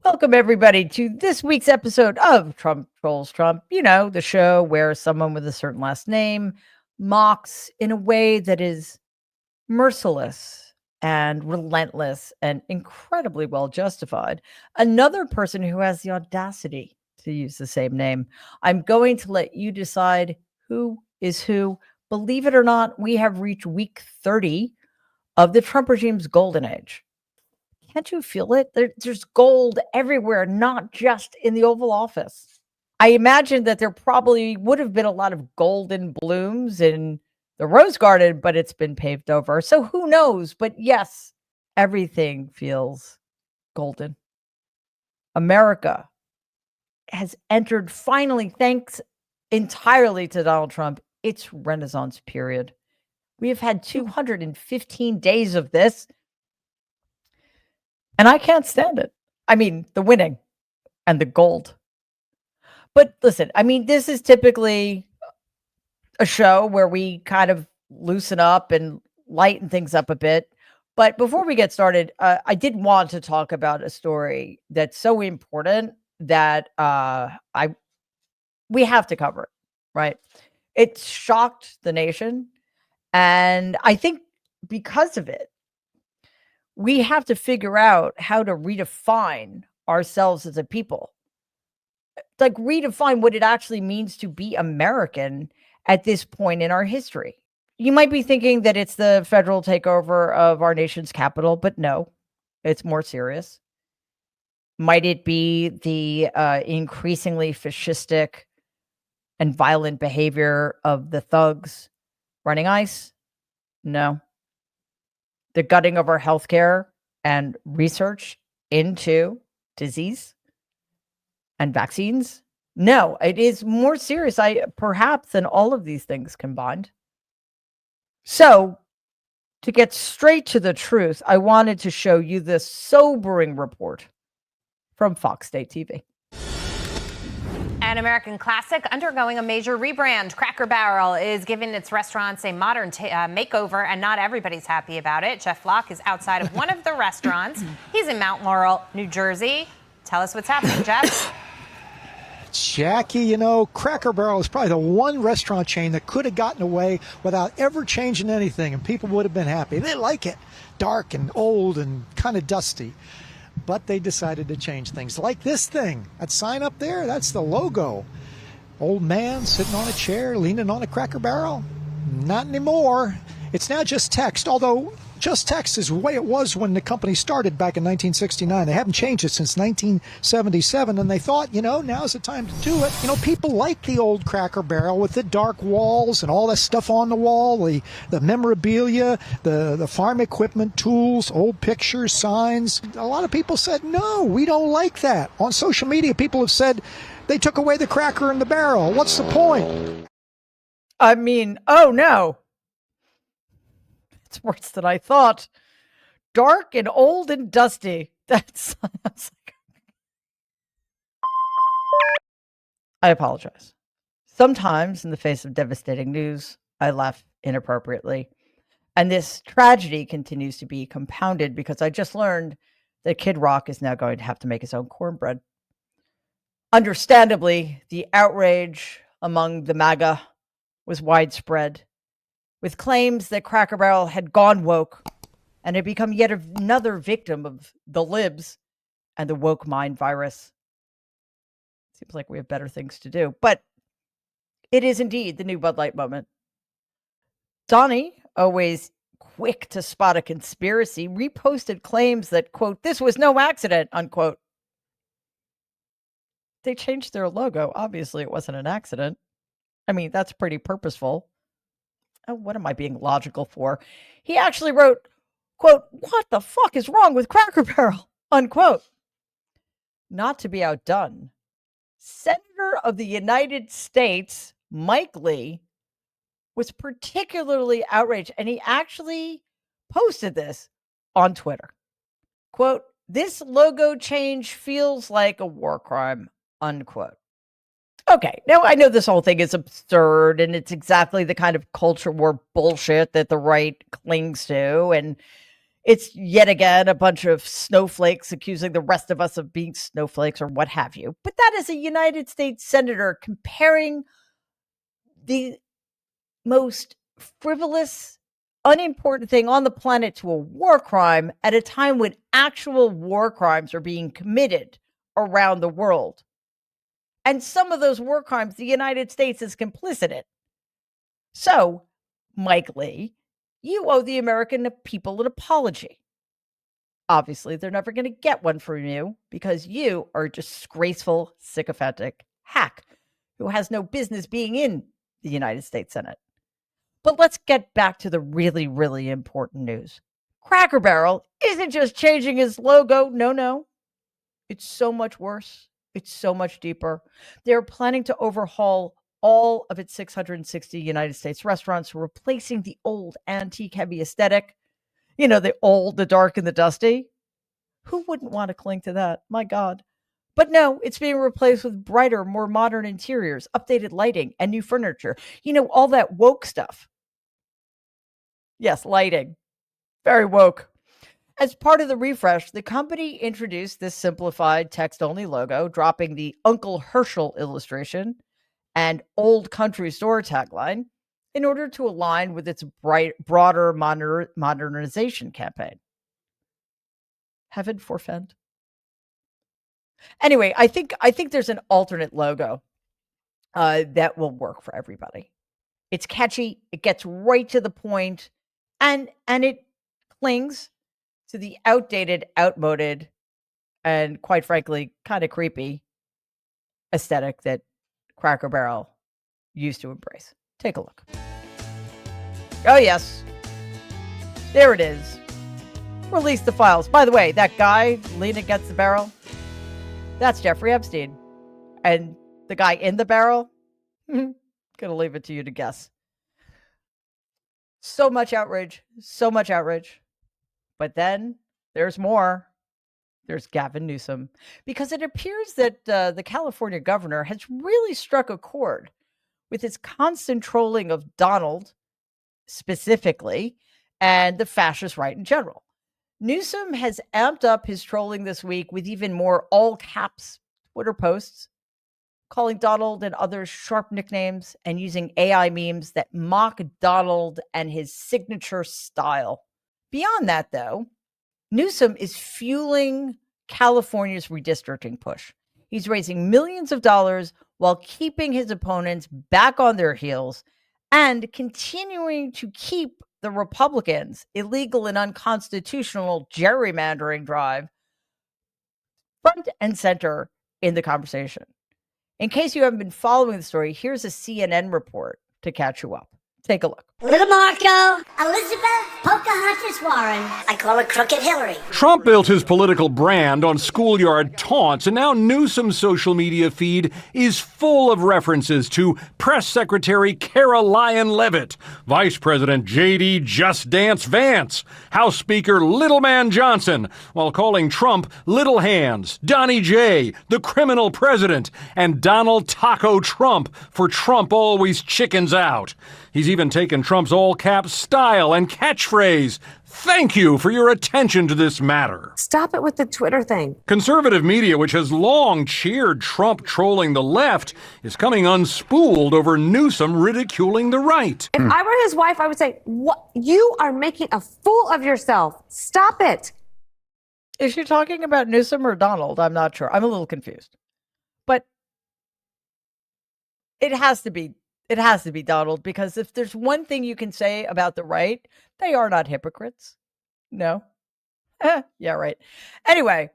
Welcome, everybody, to this week's episode of Trump Trolls Trump. You know, the show where someone with a certain last name mocks in a way that is merciless and relentless and incredibly well justified another person who has the audacity to use the same name. I'm going to let you decide who is who. Believe it or not, we have reached week 30 of the Trump regime's golden age. Can't you feel it? There's gold everywhere, not just in the Oval Office. I imagine that there probably would have been a lot of golden blooms in the Rose Garden, but it's been paved over. So who knows? But yes, everything feels golden. America has entered finally, thanks entirely to Donald Trump, its Renaissance period. We have had 215 days of this. And I can't stand it. I mean, the winning and the gold. But listen, I mean, this is typically a show where we kind of loosen up and lighten things up a bit. But before we get started, I did want to talk about a story that's so important that we have to cover it, right? It shocked the nation. And I think because of it, we have to figure out how to redefine ourselves as a people. Like redefine what it actually means to be American at this point in our history. You might be thinking that it's the federal takeover of our nation's capital, but no, it's more serious. Might it be the increasingly fascistic and violent behavior of the thugs running ICE? No. The gutting of our healthcare and research into disease and vaccines? No, it is more serious, perhaps, than all of these things combined. So, to get straight to the truth, I wanted to show you this sobering report from Fox State TV. An American classic undergoing a major rebrand. Cracker Barrel is giving its restaurants a modern makeover, and not everybody's happy about it. Jeff Locke is outside of one of the restaurants. He's in Mount Laurel, New Jersey. Tell us what's happening, Jeff. Jackie, you know, Cracker Barrel is probably the one restaurant chain that could have gotten away without ever changing anything, and people would have been happy. They like it. Dark and old and kind of dusty. But they decided to change things. Like this thing. That sign up there, that's the logo. Old man sitting on a chair, leaning on a Cracker Barrel. Not anymore. It's now just text, although just text is the way it was when the company started back in 1969. They haven't changed it since 1977, and they thought, you know, now's the time to do it. You know, people like the old Cracker Barrel with the dark walls and all that stuff on the wall, the memorabilia, the farm equipment, tools, old pictures, signs. A lot of people said, no, we don't like that. On social media, people have said they took away the cracker and the barrel. What's the point? I mean, oh no. It's worse than I thought. Dark and old and dusty. That's like... I apologize. Sometimes, in the face of devastating news, I laugh inappropriately. And this tragedy continues to be compounded because I just learned that Kid Rock is now going to have to make his own cornbread. Understandably, the outrage among the MAGA was widespread, with claims that Cracker Barrel had gone woke and had become yet another victim of the libs and the woke mind virus. Seems like we have better things to do, but it is indeed the new Bud Light moment. Donnie, always quick to spot a conspiracy, reposted claims that, quote, this was no accident, unquote. They changed their logo. Obviously, it wasn't an accident. I mean, that's pretty purposeful. Oh, what am I being logical for? He actually wrote, quote, what the fuck is wrong with Cracker Barrel, unquote. Not to be outdone, Senator of the United States, Mike Lee, was particularly outraged, and he actually posted this on Twitter. Quote, this logo change feels like a war crime, unquote. Okay, now I know this whole thing is absurd, and it's exactly the kind of culture war bullshit that the right clings to, and It's yet again a bunch of snowflakes accusing the rest of us of being snowflakes or what have you. But that is a United States senator comparing the most frivolous, unimportant thing on the planet to a war crime at a time when actual war crimes are being committed around the world. And some of those war crimes, the United States is complicit in. So, Mike Lee, you owe the American people an apology. Obviously, they're never going to get one from you because you are a disgraceful, sycophantic hack who has no business being in the United States Senate. But let's get back to the really, really important news. Cracker Barrel isn't just changing its logo. No. It's so much worse. It's so much deeper. They're planning to overhaul all of its 660 United States restaurants, replacing the old antique heavy aesthetic. You know, the old, the dark, and the dusty. Who wouldn't want to cling to that? My God. But no, it's being replaced with brighter, more modern interiors, updated lighting, and new furniture. You know, all that woke stuff. Yes, lighting. Very woke. As part of the refresh, the company introduced this simplified text-only logo, dropping the Uncle Herschel illustration and Old Country Store tagline in order to align with its broader modernization campaign. Heaven forfend. Anyway, I think there's an alternate logo that will work for everybody. It's catchy, it gets right to the point, and it clings to the outdated, outmoded, and quite frankly, kind of creepy aesthetic that Cracker Barrel used to embrace. Take a look. Oh, yes. There it is. Release the files. By the way, that guy leaning against the barrel, that's Jeffrey Epstein. And the guy in the barrel, gonna leave it to you to guess. So much outrage. So much outrage. But then there's more. There's Gavin Newsom. Because it appears that the California governor has really struck a chord with his constant trolling of Donald specifically and the fascist right in general. Newsom has amped up his trolling this week with even more all caps Twitter posts, calling Donald and others sharp nicknames and using AI memes that mock Donald and his signature style. Beyond that, though, Newsom is fueling California's redistricting push. He's raising millions of dollars while keeping his opponents back on their heels and continuing to keep the Republicans' illegal and unconstitutional gerrymandering drive front and center in the conversation. In case you haven't been following the story, here's a CNN report to catch you up. Take a look. Little Marco, Elizabeth Pocahontas Warren. I call her Crooked Hillary. Trump built his political brand on schoolyard taunts, and now Newsom's social media feed is full of references to Press Secretary Caroline Leavitt, Vice President J.D. Just Dance Vance, House Speaker Little Man Johnson, while calling Trump Little Hands, Donnie J., the criminal president, and Donald Taco Trump for Trump always chickens out. He's even taken Trump's all-caps style and catchphrase, "Thank you for your attention to this matter." Stop it with the Twitter thing. Conservative media, which has long cheered Trump trolling the left, is coming unspooled over Newsom ridiculing the right. If I were his wife, I would say, "What? You are making a fool of yourself. Stop it." Is she talking about Newsom or Donald? I'm not sure. I'm a little confused. But it has to be Donald, because if there's one thing you can say about the right, they are not hypocrites. No. Yeah, right. Anyway,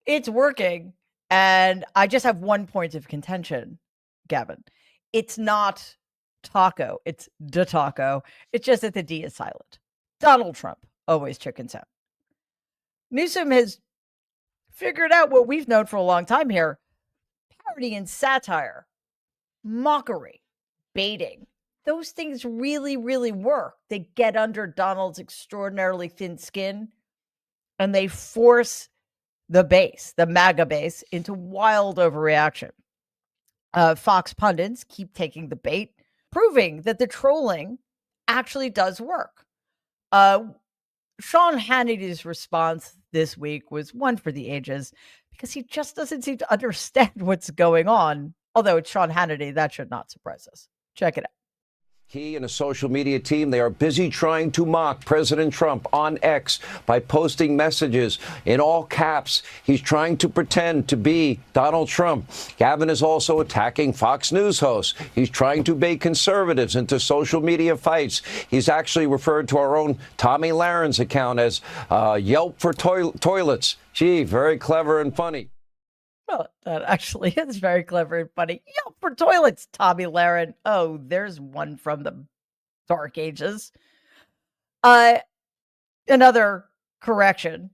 it's working. And I just have one point of contention, Gavin. It's not taco. It's the taco. It's just that the D is silent. Donald Trump always chickens out. Newsom has figured out what we've known for a long time here. Parody and satire, mockery, baiting. Those things really, really work. They get under Donald's extraordinarily thin skin and they force the base, the MAGA base, into wild overreaction. Fox pundits keep taking the bait, proving that the trolling actually does work. Sean Hannity's response this week was one for the ages because he just doesn't seem to understand what's going on. Although it's Sean Hannity, that should not surprise us. Check it out. He and a social media team, they are busy trying to mock President Trump on X by posting messages in all caps. He's trying to pretend to be Donald Trump. Gavin is also attacking Fox News hosts. He's trying to bait conservatives into social media fights. He's actually referred to our own Tomi Lahren's account as Yelp for toilets. Gee, very clever and funny. Well, that actually is very clever and funny. Yelp for toilets, Tomi Lahren. Oh, there's one from the dark ages. Another correction.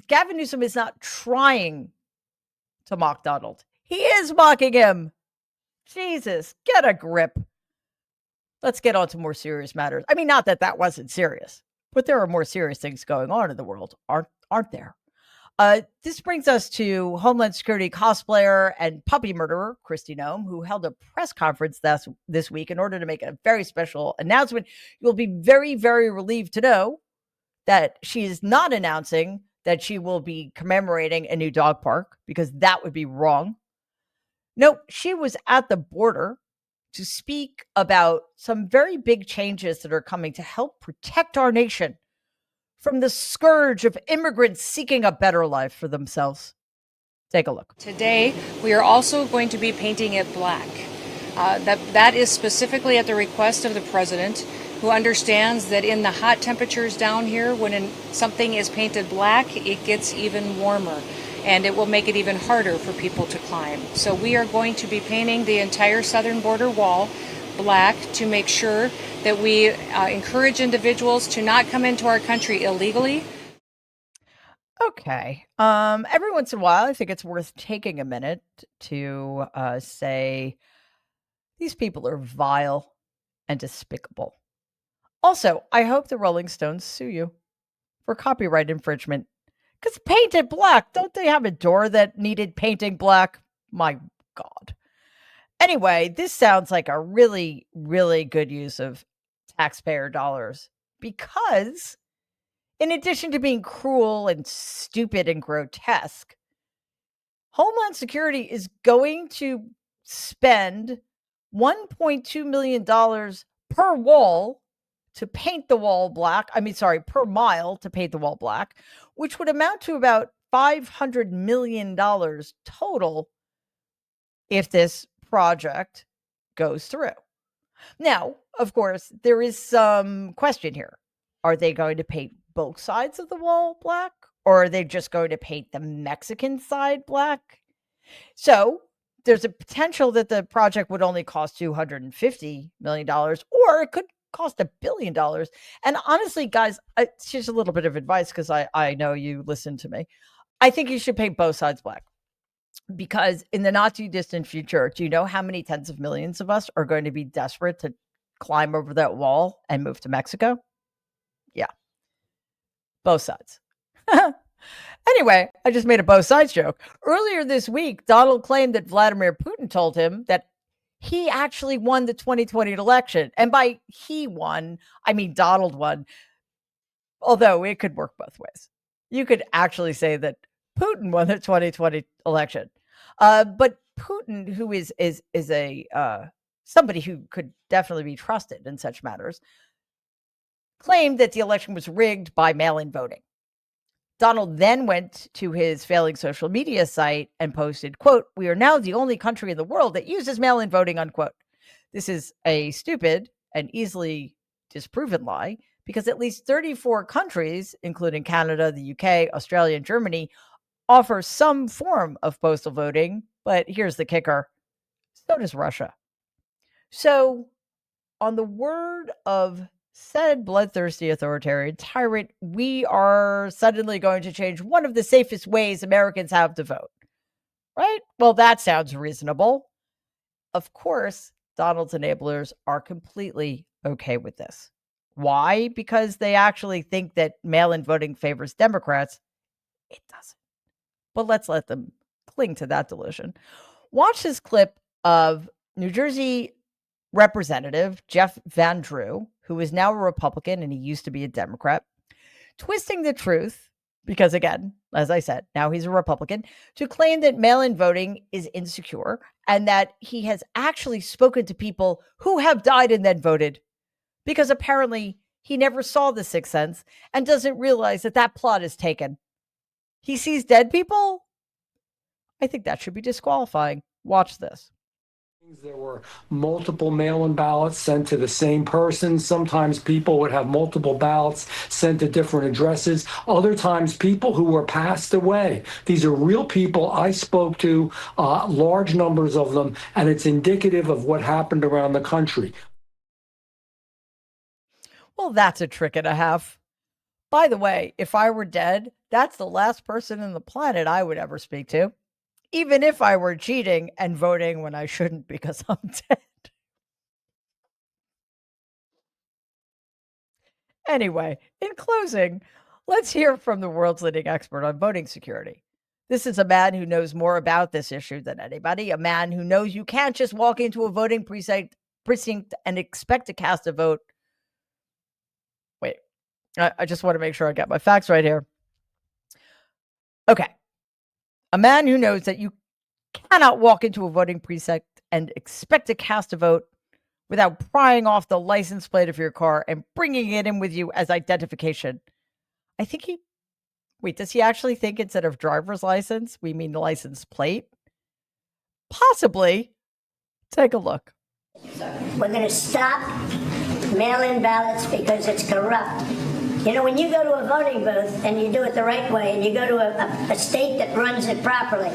Gavin Newsom is not trying to mock Donald. He is mocking him. Jesus, get a grip. Let's get on to more serious matters. I mean, not that that wasn't serious, but there are more serious things going on in the world, aren't there? This brings us to Homeland Security cosplayer and puppy murderer Kristi Noem, who held a press conference this week in order to make a very special announcement. You will be very, very relieved to know that she is not announcing that she will be commemorating a new dog park, because that would be wrong. No, she was at the border to speak about some very big changes that are coming to help protect our nation from the scourge of immigrants seeking a better life for themselves. Take a look. Today, we are also going to be painting it black. That is specifically at the request of the president, who understands that in the hot temperatures down here, when something is painted black, it gets even warmer, and it will make it even harder for people to climb. So we are going to be painting the entire southern border wall black to make sure that we encourage individuals to not come into our country illegally. Okay. Every once in a while, I think it's worth taking a minute to say these people are vile and despicable. Also, I hope the Rolling Stones sue you for copyright infringement. Because painted black, don't they have a door that needed painting black? My God. Anyway, this sounds like a really, really good use of taxpayer dollars, because in addition to being cruel and stupid and grotesque, Homeland Security is going to spend $1.2 million per wall to paint the wall black. Per mile to paint the wall black, which would amount to about $500 million total if this project goes through. Now, of course, there is some question here. Are they going to paint both sides of the wall black, or are they just going to paint the Mexican side black? So there's a potential that the project would only cost $250 million, or it could cost $1 billion. And honestly, guys, it's just a little bit of advice, because I know you listen to me. I think you should paint both sides black. Because in the not too distant future, do you know how many tens of millions of us are going to be desperate to climb over that wall and move to Mexico? Yeah. Both sides. Anyway, I just made a both sides joke. Earlier this week, Donald claimed that Vladimir Putin told him that he actually won the 2020 election. And by he won, I mean Donald won. Although it could work both ways. You could actually say that Putin won the 2020 election. But Putin, who is a somebody who could definitely be trusted in such matters, claimed that the election was rigged by mail-in voting. Donald then went to his failing social media site and posted, quote, "We are now the only country in the world that uses mail-in voting," unquote. This is a stupid and easily disproven lie, because at least 34 countries, including Canada, the UK, Australia, and Germany, offer some form of postal voting. But here's the kicker. So does Russia. So, on the word of said bloodthirsty authoritarian tyrant, we are suddenly going to change one of the safest ways Americans have to vote. Right? Well, that sounds reasonable. Of course, Donald's enablers are completely okay with this. Why? Because they actually think that mail-in voting favors Democrats. It doesn't. But let's let them cling to that delusion. Watch this clip of New Jersey Representative Jeff Van Drew, who is now a Republican and he used to be a Democrat. twisting the truth, because again, as I said, now he's a Republican, to claim that mail-in voting is insecure and that he has actually spoken to people who have died and then voted, because apparently he never saw The Sixth Sense and doesn't realize that that plot is taken. He sees dead people? I think that should be disqualifying. Watch this. There were multiple mail-in ballots sent to the same person. Sometimes people would have multiple ballots sent to different addresses. Other times people who were passed away. These are real people I spoke to, large numbers of them, and it's indicative of what happened around the country. Well, that's a trick and a half. By the way, if I were dead, that's the last person on the planet I would ever speak to. Even if I were cheating and voting when I shouldn't because I'm dead. Anyway, in closing, let's hear from the world's leading expert on voting security. This is a man who knows more about this issue than anybody, a man who knows you can't just walk into a voting precinct and expect to cast a vote. Wait, I just want to make sure I get my facts right here. Okay. A man who knows that you cannot walk into a voting precinct and expect to cast a vote without prying off the license plate of your car and bringing it in with you as identification. I think does he actually think instead of driver's license, we mean the license plate? Possibly. Take a look. We're going to stop mail-in ballots because it's corrupt. You know, when you go to a voting booth and you do it the right way and you go to a state that runs it properly,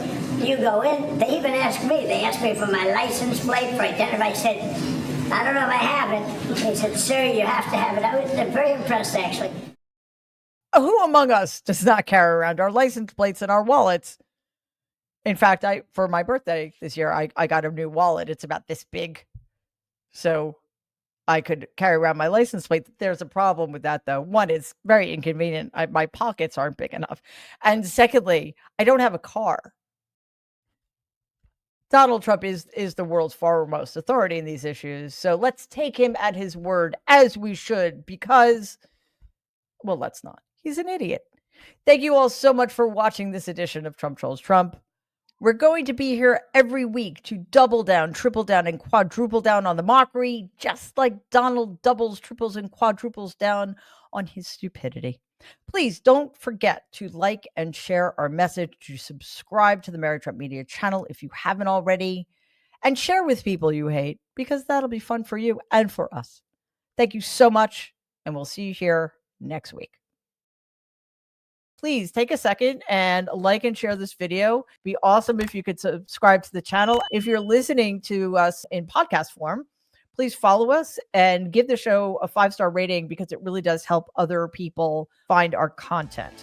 you go in, they even ask me. They asked me for my license plate for identity. I said, I don't know if I have it. They said, sir, you have to have it. I was very impressed, actually. Who among us does not carry around our license plates in our wallets? In fact, for my birthday this year, I got a new wallet. It's about this big. So I could carry around my license plate. There's a problem with that, though. One, it's very inconvenient. My pockets aren't big enough. And secondly, I don't have a car. Donald Trump is the world's foremost authority in these issues. So let's take him at his word, as we should, because, well, let's not. He's an idiot. Thank you all so much for watching this edition of Trump Trolls Trump. We're going to be here every week to double down, triple down, and quadruple down on the mockery, just like Donald doubles, triples, and quadruples down on his stupidity. Please don't forget to like and share our message, to subscribe to the Mary Trump Media channel if you haven't already, and share with people you hate, because that'll be fun for you and for us. Thank you so much, and we'll see you here next week. Please take a second and like and share this video. It'd be awesome if you could subscribe to the channel. If you're listening to us in podcast form, please follow us and give the show a 5-star rating, because it really does help other people find our content.